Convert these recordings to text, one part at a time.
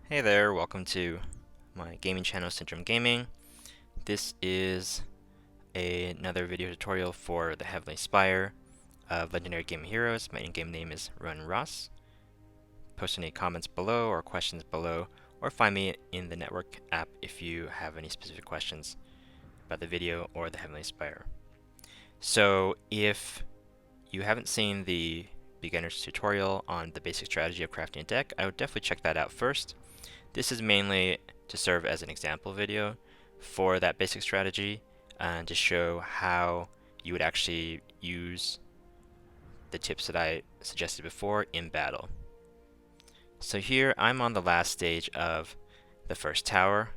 Hey there, welcome to my gaming channel, Syndrome Gaming. This is another video tutorial for the Heavenly Spire of Legendary Gaming Heroes. My in-game name is Ronin Ros. Post any comments below or questions below, or find me in the network app if you have any specific questions about the video or the Heavenly Spire. So if you haven't seen the beginner's tutorial on the basic strategy of crafting a deck, I would definitely check that out first. This is mainly to serve as an example video for that basic strategy and to show how you would actually use the tips that I suggested before in battle. So here I'm on the last stage of the first tower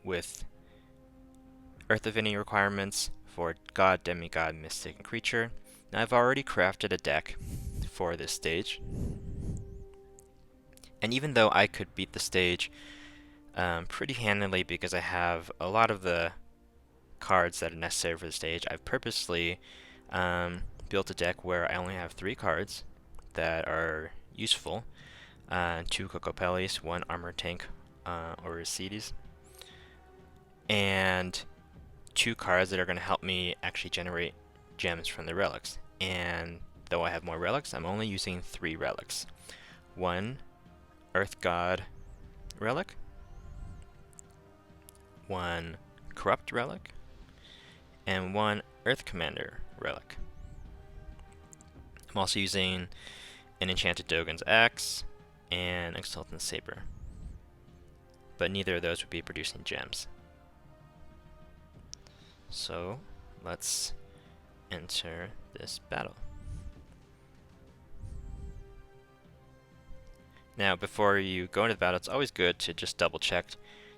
with Earth Divinity requirements for God, Demigod, Mystic, and Creature. Now I've already crafted a deck for this stage. And even though I could beat the stage pretty handily because I have a lot of the cards that are necessary for the stage, I've purposely built a deck where I only have 3 cards that are useful. 2 Cocopellis, 1 Armor Tank or Cedes, and 2 cards that are going to help me actually generate gems from the relics. And though I have more relics, I'm only using 3 relics. 1 Earth God relic, 1 Corrupt relic, and 1 Earth Commander relic. I'm also using an Enchanted Dogen's Axe and Exultant Saber, but neither of those would be producing gems. So let's enter this battle. Now, before you go into the battle, it's always good to just double check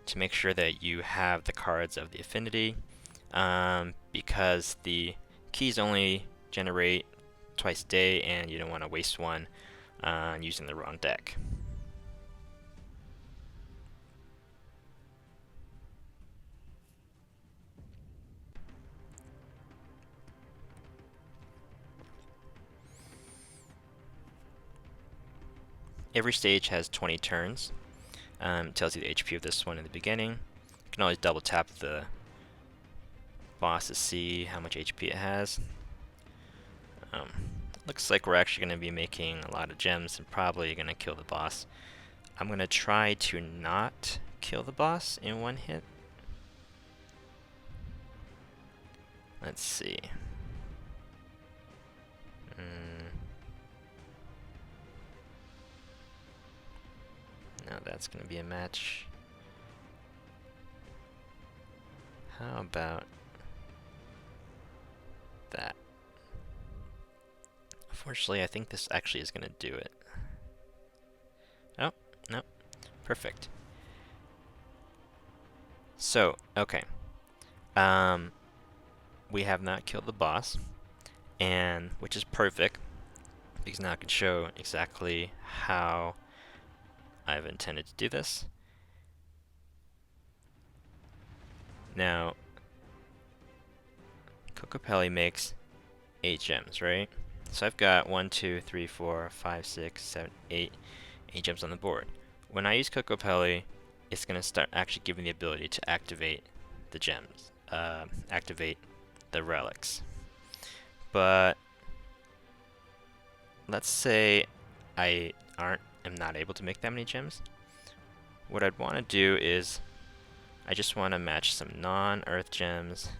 to make sure that you have the cards of the affinity, because the keys only generate twice a day and you don't want to waste one using the wrong deck. Every stage has 20 turns. It tells you the HP of this one in the beginning. You can always double tap the boss to see how much HP it has. Looks like we're actually going to be making a lot of gems and probably going to kill the boss. I'm going to try to not kill the boss in one hit. Let's see. Now that's going to be a match. How about that? Unfortunately, I think this actually is going to do it. Oh, no. Perfect. So, okay. We have not killed the boss, and which is perfect, because now I can show exactly how I've intended to do this. Now, Cocopelli makes 8 gems, right? So I've got 1, 2, 3, 4, 5, 6, 7, 8 gems on the board. When I use Cocopelli, it's going to start actually giving the ability to activate the gems, activate the relics. But let's say I am not able to make that many gems. What I'd want to do is I just want to match some non-earth gems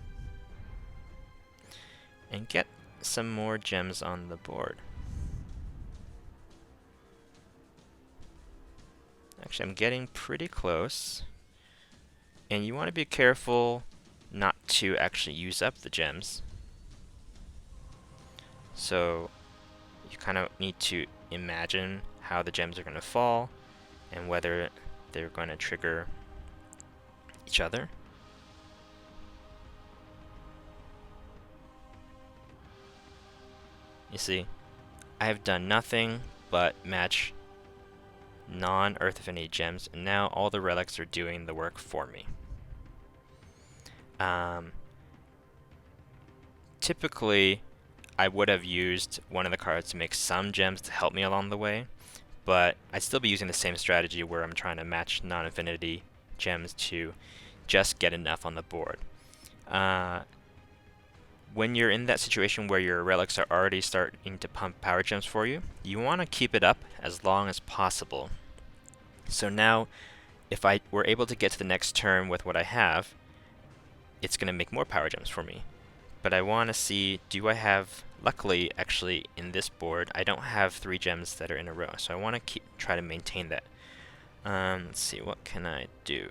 and get some more gems on the board. Actually, I'm getting pretty close, and you want to be careful not to actually use up the gems. So you kind of need to imagine how the gems are going to fall and whether they're going to trigger each other. You see, I have done nothing but match non-Earth Affinity gems, and now all the relics are doing the work for me. Typically, I would have used one of the cards to make some gems to help me along the way, but I'd still be using the same strategy where I'm trying to match non-infinity gems to just get enough on the board. When you're in that situation where your relics are already starting to pump power gems for you, you want to keep it up as long as possible. So now, if I were able to get to the next turn with what I have, it's going to make more power gems for me. But I want to see, do I have, luckily actually in this board, I don't have 3 gems that are in a row, so I want to try to maintain that. Let's see, what can I do?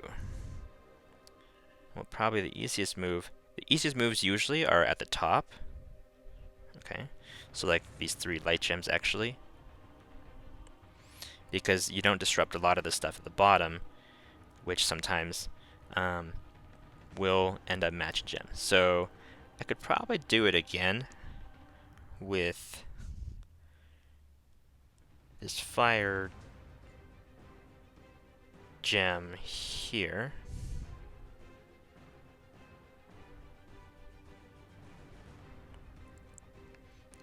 Well, probably the easiest moves usually are at the top. Okay, so like these 3 light gems actually, because you don't disrupt a lot of the stuff at the bottom, which sometimes will end up matching gems. So I could probably do it again with this fire gem here.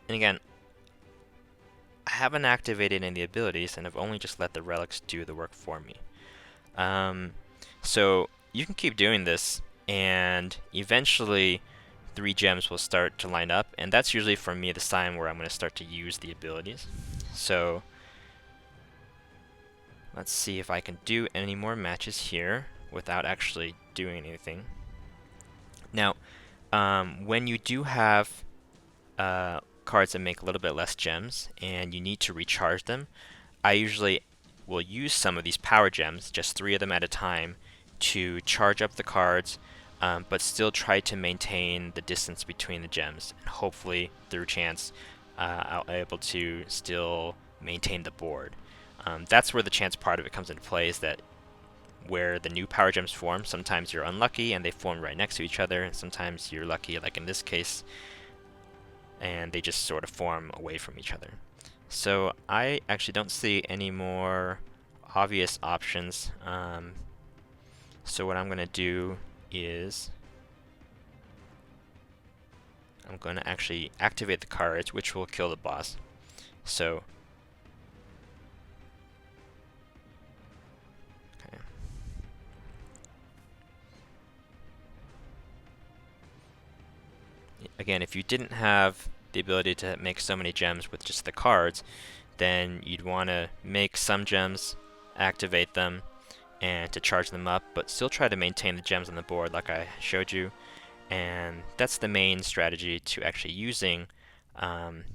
And again, I haven't activated any abilities, and I've only just let the relics do the work for me. So you can keep doing this, and eventually 3 gems will start to line up, and that's usually for me the sign where I'm going to start to use the abilities. So let's see if I can do any more matches here without actually doing anything. Now, when you do have cards that make a little bit less gems and you need to recharge them, I usually will use some of these power gems, just 3 of them at a time, to charge up the cards, but still try to maintain the distance between the gems. And hopefully, through chance, I'll be able to still maintain the board. That's where the chance part of it comes into play, is that where the new power gems form, sometimes you're unlucky and they form right next to each other, and sometimes you're lucky, like in this case, and they just sort of form away from each other. So I actually don't see any more obvious options. So what I'm going to do is I'm going to actually activate the cards, which will kill the boss. So okay. Again, if you didn't have the ability to make so many gems with just the cards, then you'd want to make some gems, activate them, and to charge them up, but still try to maintain the gems on the board like I showed you. And that's the main strategy to actually using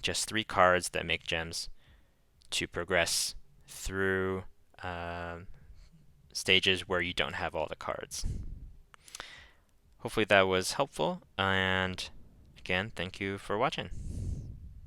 just 3 cards that make gems to progress through stages where you don't have all the cards. Hopefully that was helpful, and again, thank you for watching.